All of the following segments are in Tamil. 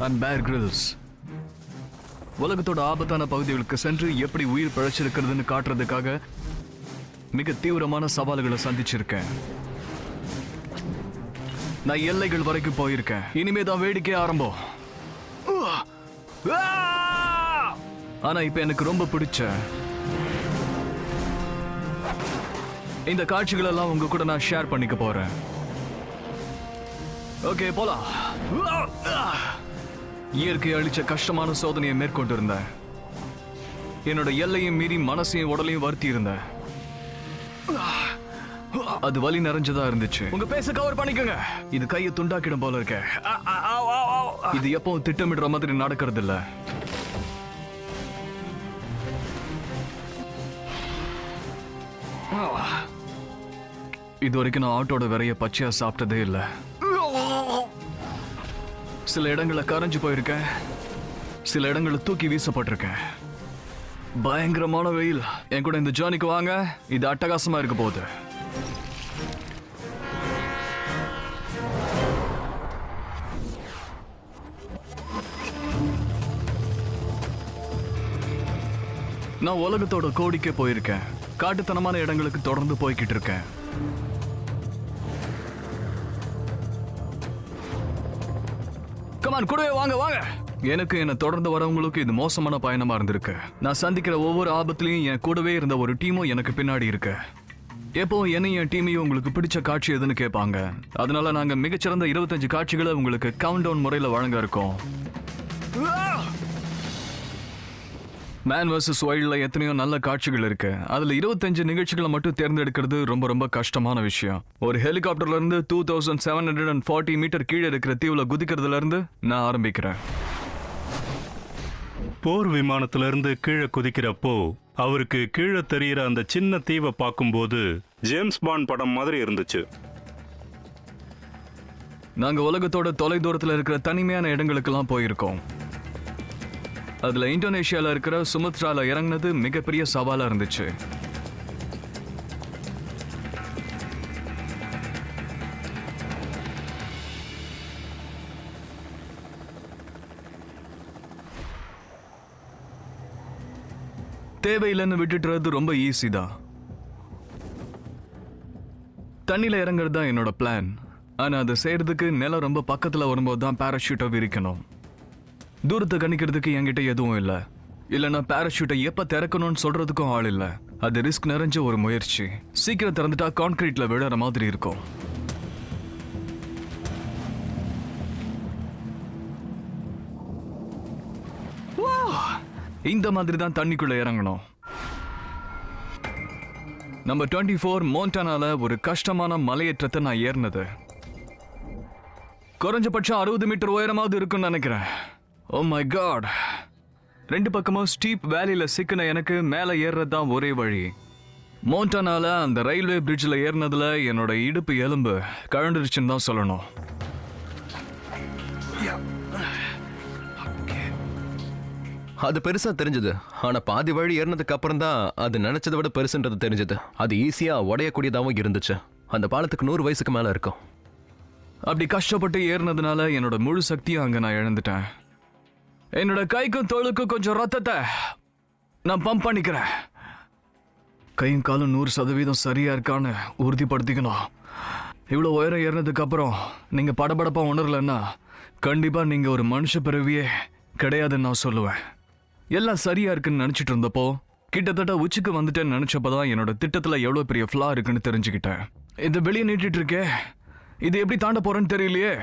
I'm Bear Grylls. உலகத்தோட ஆபத்தான பகுதிகளுக்கு சென்று எப்படி உயிர் பிழைச்சிருக்கிறதுன்னு காட்டுறதுக்காக மிக தீவிரமான சவால்களை சந்திச்சிருக்கேன். நான் எல்லைகள் வரைக்கும் போயிருக்கேன். இனிமே தான் வேடிக்கை ஆரம்பம். ஆனா இப்ப எனக்கு ரொம்ப பிடிச்ச இந்த காட்சிகள் எல்லாம் உங்க கூட நான் ஷேர் பண்ணிக்க போறேன். ஓகே, போலாம். இயற்கை அழிச்ச கஷ்டமான சோதனையை மேற்கொண்டு இருந்தேன். என்னோட எல்லையும் மீறி மனசையும் உடலையும் வருத்தி இருந்தேன். அது வலி நிறைஞ்சதா இருந்துச்சு. உங்க பேச கவர் பண்ணிக்கோங்க. இது கையை துண்டாக்கிடும் போல இருக்க. இது எப்பவும் திட்டமிடுற மாதிரி நடக்கிறது இல்ல. இது வரைக்கும் நான் ஆட்டோட விரைய பச்சையா சாப்பிட்டதே இல்லை. சில இடங்களை கரைஞ்சு போயிருக்கேன், சில இடங்களை தூக்கி வீசப்பட்டிருக்கேன். பயங்கரமான வெயில். என் கூட இந்த ஜர்னிக்கு வாங்க, இது அட்டகாசமா இருக்க போகுது. நான் உலகத்தோட கோடிக்கே போயிருக்கேன். காட்டுத்தனமான இடங்களுக்கு தொடர்ந்து போய்கிட்டு இருக்கேன். கமான், கூடவே வாங்க வாங்க. எனக்கு என்ன தொடர்ந்து வரவங்களுக்கு இது மோசமான பயணமா இருந்திருக்கு. நான் சந்திக்கிற ஒவ்வொரு ஆபத்துலயும் என் கூடவே இருந்த ஒரு டீமும் எனக்கு பின்னாடி இருக்கு. எப்போ என்னையும் என் டீமையும் உங்களுக்கு பிடிச்ச காட்சி எதுன்னு கேட்பாங்க. அதனால நாங்க மிகச்சிறந்த 25 காட்சிகளை உங்களுக்கு கவுண்ட் டவுன் முறையில் வழங்க இருக்கோம். மேன் வர்சஸ் வைல்ட்ல எத்தனையோ நல்ல காட்சிகள் இருக்கு. அதுல 25 நிகழ்ச்சிகளை மட்டும் தேர்ந்தெடுக்கிறது ரொம்ப ரொம்ப கஷ்டமான விஷயம். ஒரு ஹெலிகாப்டர்ல இருந்து 2740 மீட்டர் கீழே இருக்கிற தீவுல குதிக்கிறதுல இருந்து நான் ஆரம்பிக்கிறேன். போர் விமானத்துல இருந்து கீழே குதிக்கிறப்போ அவருக்கு கீழே தெரிகிற அந்த சின்ன தீவை பார்க்கும்போது ஜேம்ஸ் பாண்ட் படம் மாதிரி இருந்துச்சு. நாங்க உலகத்தோட தொலை தூரத்துல இருக்கிற தனிமையான இடங்களுக்கெல்லாம் போயிருக்கோம். அதுல இந்தோனேஷியால இருக்கிற சுமத்ரால இறங்கினது மிகப்பெரிய சவாலா இருந்துச்சு. தேவையில்லைன்னு விட்டுட்டுறது ரொம்ப ஈஸி தான். தண்ணியில இறங்குறது தான் என்னோட பிளான். ஆனா அதை செய்யறதுக்கு நிலம் ரொம்ப பக்கத்துல வரும்போது தான் பாராஷூட்டை விரிக்கணும். தூரத்தை கணிக்கிறதுக்கு என்கிட்ட எதுவும் இல்லை. இல்லைன்னா பாராஷூட்டை எப்ப திறக்கணும்னு சொல்றதுக்கும் ஆள் இல்லை. அது ரிஸ்க் நிறைஞ்ச ஒரு முயற்சி. சீக்கிரம் திறந்துட்டா கான்கிரீட்ல விழுற மாதிரி இருக்கும். இந்த மாதிரி தான் தண்ணிக்குள்ள இறங்கணும். நம்பர் 24 மோண்டானால ஒரு கஷ்டமான மலையேற்றத்தை நான் ஏறினது. குறைஞ்சபட்சம் 60 மீட்டர் உயரமாவது இருக்குன்னு நினைக்கிறேன். Oh my God. 2 பக்கமும் ஸ்டீப் வேலியில சிக்கின எனக்கு மேலே ஏறுறது தான் ஒரே வழி. மோண்டானால அந்த ரயில்வே பிரிட்ஜில் ஏறினதுல என்னோட இடுப்பு எலும்பு கழண்டுருச்சுன்னு தான் சொல்லணும். அது பெருசா தெரிஞ்சது. ஆனா பாதி வழி ஏறினதுக்கு அப்புறம் தான் அது நினைச்சதை விட பெருசுன்றது தெரிஞ்சது. அது ஈஸியா உடையக்கூடியதாகவும் இருந்துச்சு. அந்த பாலத்துக்கு 100 வயசுக்கு மேல இருக்கும். அப்படி கஷ்டப்பட்டு ஏறினதுனால என்னோட முழு சக்தியும் அங்க நான் இழந்துட்டேன். என்னோட கைக்கும் தோளுக்கும் கொஞ்சம் ரத்தத்தை நான் பம்ப் பண்ணிக்கிறேன். கையும் காலும் 100% சரியா இருக்கான்னு உறுதிப்படுத்திக்கணும். இவ்வளோ உயரம் ஏறினதுக்கு அப்புறம் நீங்க படபடப்பா உணரலன்னா கண்டிப்பா நீங்க ஒரு மனுஷ பிறவியே கிடையாதுன்னு நான் சொல்லுவேன். எல்லாம் சரியா இருக்குன்னு நினைச்சிட்டு இருந்தப்போ கிட்டத்தட்ட உச்சிக்கு வந்துட்டேன்னு நினைச்சப்பதான் என்னோட திட்டத்துல எவ்வளவு பெரிய ஃப்ளா இருக்குன்னு தெரிஞ்சுக்கிட்டேன். இதை வெளியே நீட்டிட்டு இருக்கே, இது எப்படி தாண்ட போறேன்னு தெரியலையே.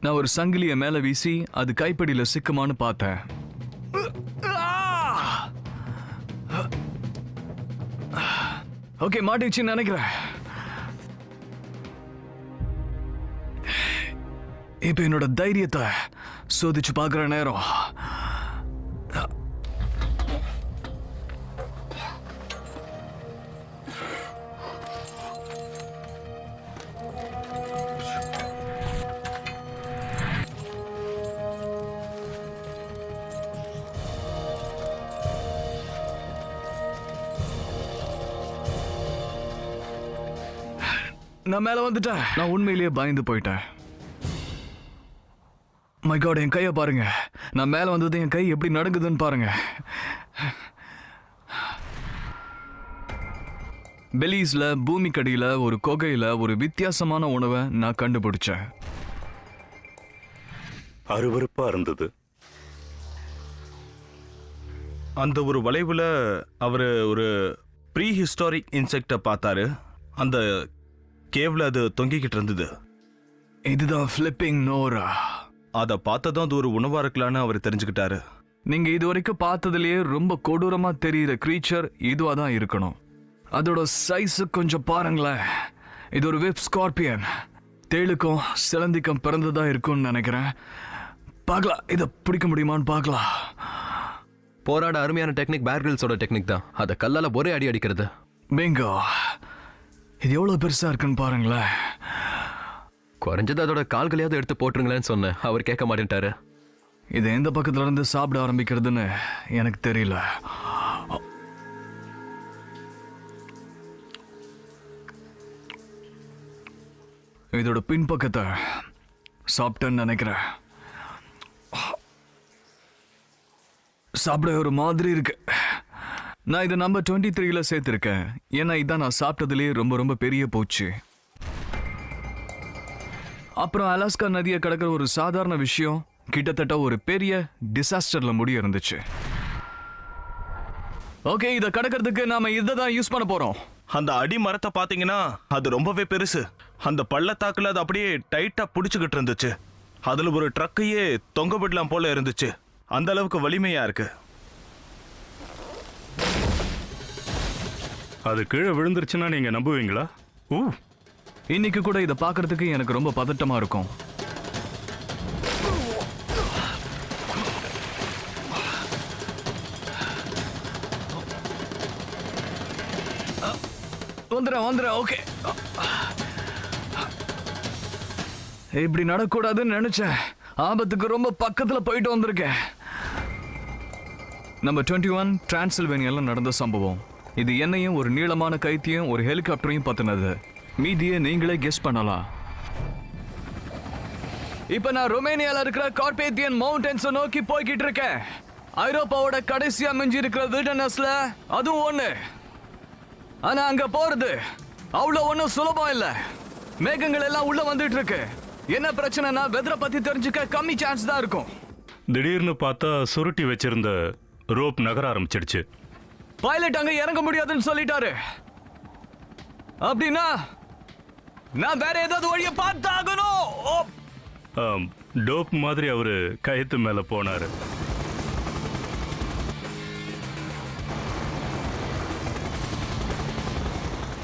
நான் ஒரு சங்கிலிய மேல வீசி அது கைப்படியில சிக்குமான்னு பார்த்தேன். ஓகே, மாட்டிச்சுன்னு நினைக்கிறேன். இப்ப என்னோட தைரியத்தை சோதிச்சு பார்க்குற நேரம். நான் மேல வந்துட்டேன். நான் உண்மையிலேயே பயந்து போயிட்டேன். மை காட், என் கையை பாருங்க. நான் மேல வந்தது என் கை எப்படி நடுங்குதுன்னு பாருங்க. பெலிஸ்ல பூமிக்கடியில ஒரு குகையில ஒரு வித்தியாசமான உணவை நான் கண்டுபிடிச்சேன். அருவருப்பா இருந்தது. அந்த ஒரு வளைவுல அவரு ஒரு ப்ரீ ஹிஸ்டாரிக் இன்செக்டை பார்த்தாரு. அந்த கேவ்ல அது தொங்கிக்கிட்டு இருந்தது. இதுதான் ஃபிளிப்பிங் நோரா. அதை பார்த்ததும் அது ஒரு உணவா இருக்கலான்னு அவர் தெரிஞ்சுக்கிட்டாரு. நீங்க இது வரைக்கும் பார்த்ததுலயே ரொம்ப கொடூரமா தெரியுற கிரீச்சர் இதுவா தான் இருக்கணும். அதோட சைஸ் கொஞ்சம் பாருங்களேன். இது ஒரு வெப் ஸ்கார்பியன். தேளுக்கும் சிலந்திக்கும் பிறந்ததா இருக்கும்னு நினைக்கிறேன். பார்க்கலாம், இதை பிடிக்க முடியுமான்னு பார்க்கலாம். போராட அருமையான டெக்னிக் பேர் கிரில்ஸோட டெக்னிக் தான். அதை கல்லால ஒரே அடி அடிக்கிறது. பிங்கோ, இது எவ்வளவு பெருசா இருக்குன்னு பாருங்களேன். குறைஞ்சது அதோட கால்களையாவது எடுத்து போட்டுருங்களேன்னு சொன்னேன். அவர் கேட்க மாட்டேன்ட்டாரு. இது எந்த பக்கத்துல இருந்து சாப்பிட ஆரம்பிக்கிறதுன்னு எனக்கு தெரியல. இதோட பின்பக்கத்தை சாப்பிட்டேன்னு நினைக்கிறேன். சாப்பிட ஒரு மாதிரி இருக்கு. நான் இதை நம்பர் 23ல சேர்த்திருக்கேன். ஏன்னா இதான் நான் சாப்பிட்டதுலேயே ரொம்ப ரொம்ப பெரிய பூச்சி. அப்புறம் அலாஸ்கா நதியை கடக்கிற ஒரு சாதாரண விஷயம் கிட்டத்தட்ட ஒரு பெரிய டிசாஸ்டர்ல முடிய இருந்துச்சு. ஓகே, இதை கடக்கிறதுக்கு நாம இதை தான் யூஸ் பண்ண போறோம். அந்த அடி மரத்தை பார்த்தீங்கன்னா அது ரொம்பவே பெருசு. அந்த பள்ளத்தாக்குல அது அப்படியே டைட்டா பிடிச்சுக்கிட்டு இருந்துச்சு. அதுல ஒரு ட்ரக்கையே தொங்க விடலாம் போல இருந்துச்சு. அந்த அளவுக்கு வலிமையா இருக்கு. அது கீழே விழுந்துருச்சுன்னா நீங்க நம்புவீங்களா? இன்னைக்கு கூட இதை பார்க்கறதுக்கு எனக்கு ரொம்ப பதட்டமா இருக்கும். வந்துடுறேன். ஓகே, இப்படி நடக்கூடாதுன்னு நினைச்சேன். ஆபத்துக்கு ரொம்ப பக்கத்துல போயிட்டு வந்திருக்கேன். நம்பர் 21 டிரான்சில்வேனியால நடந்த சம்பவம். இது என்னையும் ஒரு நீளமான கைத்தையும் ஒரு ஹெலிகாப்டரையும் பத்தினது. மீதியை நீங்களே கெஸ் பண்ணலாம். இப்ப நான் ரொமேனியால இருக்கிற கார்பேத்தியன் மவுண்டன்ஸ் நோக்கி போய்கிட்டு இருக்கேன். ஐரோப்பாவோட கடைசியா மிஞ்சி இருக்கிற வில்டர்னஸ்ல அதுவும் ஒண்ணு. ஆனா அங்க போறது அவ்வளவு ஒன்றும் சுலபம் இல்ல. மேகங்கள் எல்லாம் உள்ள வந்துட்டு இருக்கு. என்ன பிரச்சனைனா வெதரை பத்தி தெரிஞ்சுக்க கம்மி சான்ஸ் தான் இருக்கும். திடீர்னு பார்த்தா சுருட்டி வச்சிருந்த ரோப் நகர ஆரம்பிச்சிடுச்சு. பைலட் அங்க இறங்க முடியாதுன்னு சொல்லிட்டாரு. அப்படின்னா நான் வேற ஏதாவது வழியை பார்த்தாகணும். டோப் மாதிரி அவரு கயத்து மேல போனாரு.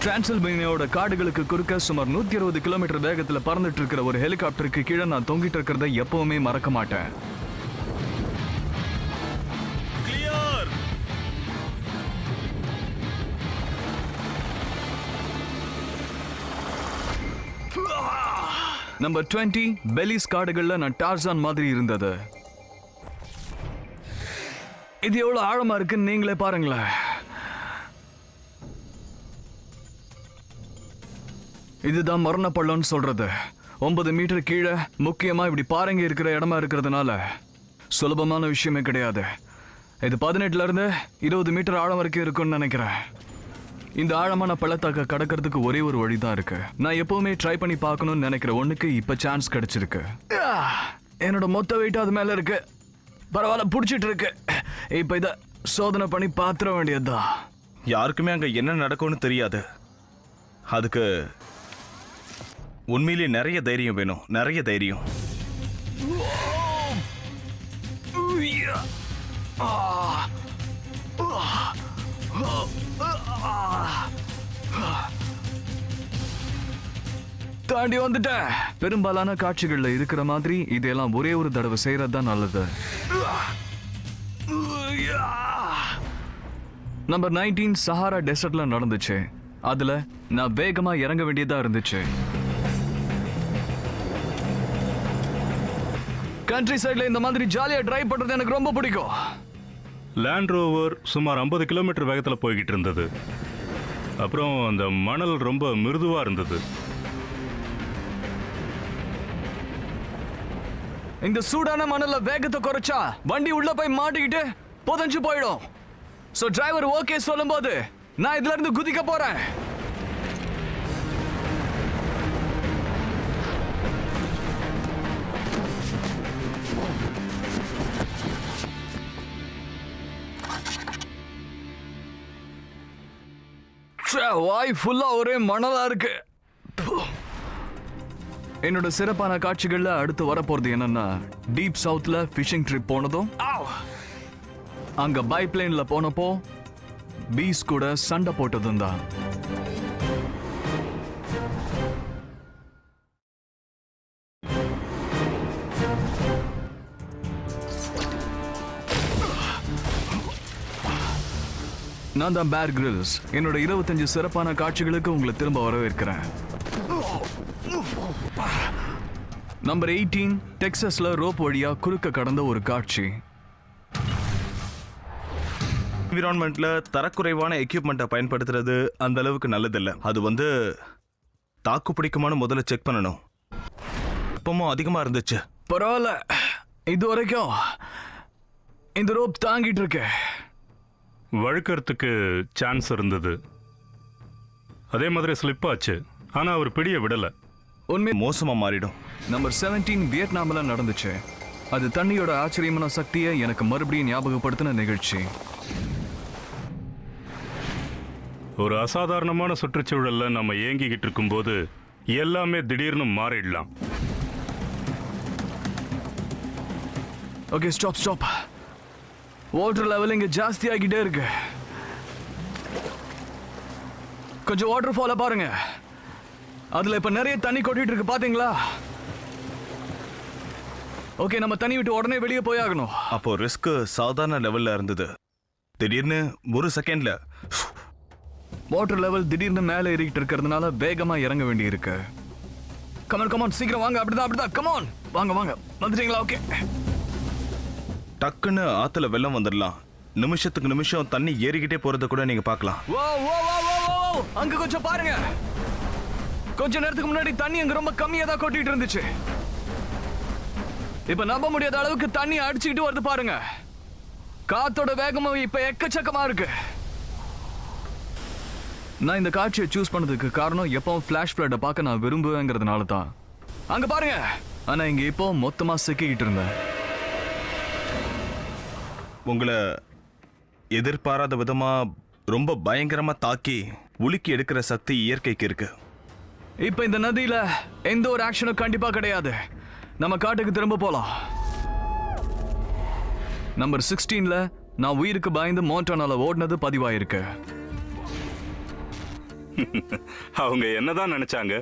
டிரான்சில்வேனியாவோட காடுகளுக்கு குறுக்க சுமார் 120 கிலோமீட்டர் வேகத்துல பறந்துட்டு இருக்கிற ஒரு ஹெலிகாப்டருக்கு கீழே நான் தொங்கிட்டு இருக்கிறத எப்பவுமே மறக்க மாட்டேன். நம்பர் 20 பெலிஸ் காடுகள்ல நான் டார்சான் மாதிரி இருந்தது. இது எவ்வளவு ஆழமா இருக்குன்னு நீங்களே பாருங்களேன். இதுதான் மரண பள்ளம்னு சொல்றது. 9 மீட்டர் கீழே முக்கியமா இப்படி பாறைங்க இருக்கிற இடமா இருக்கிறதுனால சுலபமான விஷயமே கிடையாது. இது 18ல இருந்து 20 மீட்டர் ஆழம் வரைக்கும் இருக்கும்னு நினைக்கிறேன். இந்த ஆழமான பள்ளத்தாக்க கடக்கிறதுக்கு ஒரே ஒரு வழிதான் இருக்கு. நான் எப்பவுமே ட்ரை பண்ணி பார்க்கணும்னு நினைக்கிற ஒண்ணுக்கு இப்ப சான்ஸ் கிடைச்சிருக்கு. என்னோட மொத்த வெயிட் அது மேல இருக்கு. பரவாயில்ல, புடிச்சிட்டு இருக்கு. இப்ப இத சோதனை பண்ணி பாத்திர வேண்டியதுதான். யாருக்குமே அங்க என்ன நடக்கும்னு தெரியாது. அதுக்கு உண்மையிலே நிறைய தைரியம் வேணும். நிறைய தைரியம். தாண்டி வந்துட்டேன். பெரும்பாலான காட்சிகள்ல இருக்கிற மாதிரி இதெல்லாம் ஒரே ஒரு தடவை செய்யறதுதான் நல்லது. நம்பர் 19 சஹாரா டெசர்ட்ல நடந்துச்சு. அதுல நான் வேகமா இறங்க வேண்டியதா இருந்துச்சு. கண்ட்ரி சைட்ல இந்த மாதிரி ஜாலியா டிரைவ் பண்றது எனக்கு ரொம்ப பிடிக்கும். லேண்ட் ரோவர் சுமார் 50 கிலோமீட்டர் வேகத்தில் போய்கிட்டு இருந்தது. அப்புறம் அந்த மணல் ரொம்ப மிருதுவா இருந்தது. இந்த சூடான மணல்ல வேகத்தை குறைச்சா வண்டி உள்ள போய் மாட்டிக்கிட்டு புதஞ்சு போயிடும். சோ டிரைவர் ஓகே சொல்லும்போது நான் இதுல இருந்து குதிக்க போறேன். வாய் ஃபுல்லா ஒரே மணலா இருக்கு. என்னோட சிறப்பான காட்சிகள்ல அடுத்து வரப்போறது என்னன்னா, டீப் சவுத்ல ஃபிஷிங் ட்ரிப் போனதும், அங்க பைப்ளைன்ல போனப்போ பீஸ் கூட சண்டை போட்டதும் தான். நான் தான் பேர் கிரில்ஸ். என்னோட 25 சிறப்பான காட்சிகளுக்கு உங்களை திரும்ப வரவேற்கிறேன். நம்பர் 18, டெக்சாஸ்ல ரோப் வழியா குறுக்க கடந்த ஒரு காட்சி. என்விரான்மெண்ட்ல தரக்குறைவான எக்யூப்மெண்ட்டை பயன்படுத்துறது அந்த அளவுக்கு நல்லதில்ல. அது தாக்கு பிடிக்குமான்னு முதல்ல செக் பண்ணணும். வெப்பமும் அதிகமா இருந்துச்சு. பரவாயில்ல, இது வரைக்கும் இந்த ரோப் தாங்கிட்டு இருக்கு. வழுக்கறதுக்கு சான்ஸ் இருந்தது. அதே மாதிரி ஸ்லிப் ஆச்சு. ஆனா அவர் பிடிய விடல. உண்மை மோசமா மாறிடும். நம்பர் 17 வியட்நாம்ல நடந்துச்சு. அது தண்ணியோட ஆச்சரியமான சக்தியை எனக்கு மறுபடியும் ஞாபகப்படுத்தின நிகழ்ச்சி. ஒரு அசாதாரணமான சுற்றுச்சூழல்ல நம்ம ஏங்கிக்கிட்டு இருக்கும்போது எல்லாமே திடீர்னு மாறிடலாம். Okay, stop. வாட்டர் லெவல் இங்க ஜாஸ்தி ஆகிட்டே இருக்கு. கொஞ்சம் வாட்டர் ஃபால பாருங்க. அதுல இப்ப நிறைய தண்ணி கொட்டிட்டு இருக்கு, பாத்தீங்களா? ஓகே, நம்ம தண்ணி விட்டு உடனே வெளியே போயாகணும். அப்போ ரிஸ்க் சாதாரண லெவல்ல இருந்தது. திடீர்னு ஒரு செகண்ட்ல வாட்டர் லெவல் திடீர்னு மேலே ஏறிக்கிட்டு இருக்கிறதுனால வேகமா இறங்க வேண்டி இருக்கு. கமான் சீக்கிரம் வாங்க. அப்படிதான் கமான், வாங்க வந்துட்டீங்களா? ஓகே. டக்குன்னு ஆத்துல வெள்ளம் வந்துடலாம். நிமிஷத்துக்கு நிமிஷம் தண்ணி ஏறிக்கிட்டே போறத கூட நீங்க பார்க்கலாம். அங்க கொஞ்சம் பாருங்க. கொஞ்ச நேரத்துக்கு முன்னாடி தண்ணி அங்க ரொம்ப கம்மியா தான் கொட்டிட்டு இருந்துச்சு. இப்ப நம்ப முடியாத அளவுக்கு தண்ணி அடிச்சுக்கிட்டு வருது பாருங்க. காத்தோட வேகமும் இப்ப எக்கச்சக்கமா இருக்கு. நான் இந்த காட்சியை சூஸ் பண்ணதுக்கு காரணம் எப்பவும் ஃபிளாஷ் ஃபிளட்டை பார்க்க நான் விரும்புவேங்கிறதுனால தான். அங்க பாருங்க. ஆனா இங்க இப்போ மொத்தமா சிக்கிக்கிட்டு இருந்தேன். உங்களை எதிர்பாராத விதமா ரொம்ப பயங்கரமா தாக்கி உலுக்கி எடுக்கிற சக்தி இயற்கைக்கு இருக்கு. இப்ப இந்த நதியில எந்த ஒரு ஆக்ஷனும் கண்டிப்பா கிடையாது. நம்ம காட்டுக்கு திரும்ப போலாம். நம்பர் 16ல நான் உயிருக்கு பயந்து மோண்டானால ஓடினது பதிவாயிருக்கு. அவங்க என்னதான் நினைச்சாங்க?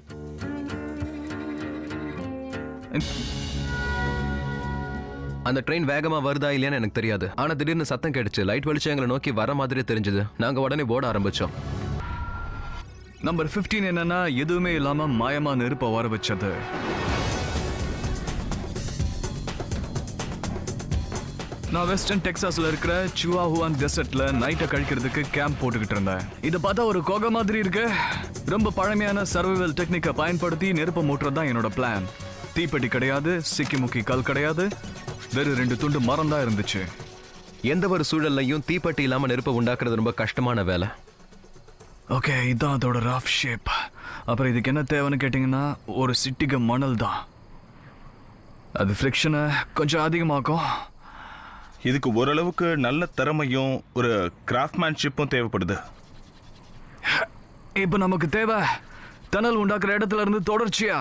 அந்த ட்ரெயின் வேகமா வருதா இல்லையான்னு எனக்கு தெரியாது. ஆனா திடீர்னு சத்தம் கேட்டுச்சு. லைட் வெளிச்சம் எங்களை நோக்கி வர மாதிரி தெரிஞ்சது. நாங்க உடனே ஓட ஆரம்பிச்சோம். நம்பர் 15 என்னன்னா, எதுவுமே இல்லாம மாயமா நெருப்ப வர வச்சது. நான் வெஸ்டர்ன் டெக்சாஸ்ல இருக்கிற சுவாஹுவான் டெசர்ட்ல நைட்டை கழிக்கிறதுக்கு கேம்ப் போட்டுக்கிட்டு இருந்தேன். இதை பார்த்தா ஒரு குகை மாதிரி இருக்கு. ரொம்ப பழமையான சர்வைவல் டெக்னிக்கை பயன்படுத்தி நெருப்பை மூட்டுறது தான் என்னோட பிளான். தீப்பெட்டி கிடையாது, சிக்கி முக்கி கல் கிடையாது, வெறும் 2 துண்டு மரம் தான் இருந்துச்சு. எந்த ஒரு சூழல்லையும் தீப்பெட்டி இல்லாம நெருப்பை உண்டாக்குறது ரொம்ப கஷ்டமான வேலை. ஓகே, இதான் அதோட ரஃப் ஷேப். அப்புறம் இதுக்கு என்ன தேவைன்னு கேட்டிங்கன்னா, ஒரு சிட்டிக மணல் தான். அது ஃப்ரிக்ஷனை கொஞ்சம் அதிகமாக்கும். இதுக்கு ஓரளவுக்கு நல்ல திறமையும் ஒரு கிராஃப்ட்மேன்ஷிப்பும் தேவைப்படுது. இப்போ நமக்கு தேவை தணல் உண்டாக்குற இடத்துல இருந்து தொடர்ச்சியா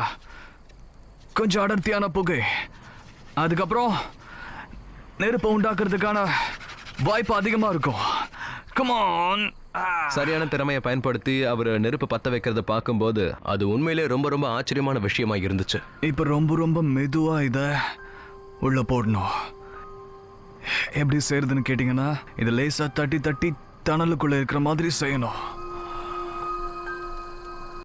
கொஞ்சம் அடர்த்தியான புகை. அதுக்கப்புறம் நெருப்பை உண்டாக்குறதுக்கான வாய்ப்பு அதிகமா இருக்கும். கமான். சரியான திறமையை பயன்படுத்தி அவர் நெருப்பு பத்த வைக்கிறத பார்க்கும்போது அது உண்மையிலே ரொம்ப ரொம்ப ஆச்சரியமான விஷயமா இருந்துச்சு. இப்ப ரொம்ப ரொம்ப மெதுவா இத உள்ள போடணும். எப்படி செய்யறதுன்னு கேட்டீங்கன்னா, இதை லேசா தட்டி தட்டி தணலுக்குள்ள இருக்கிற மாதிரி செய்யணும்.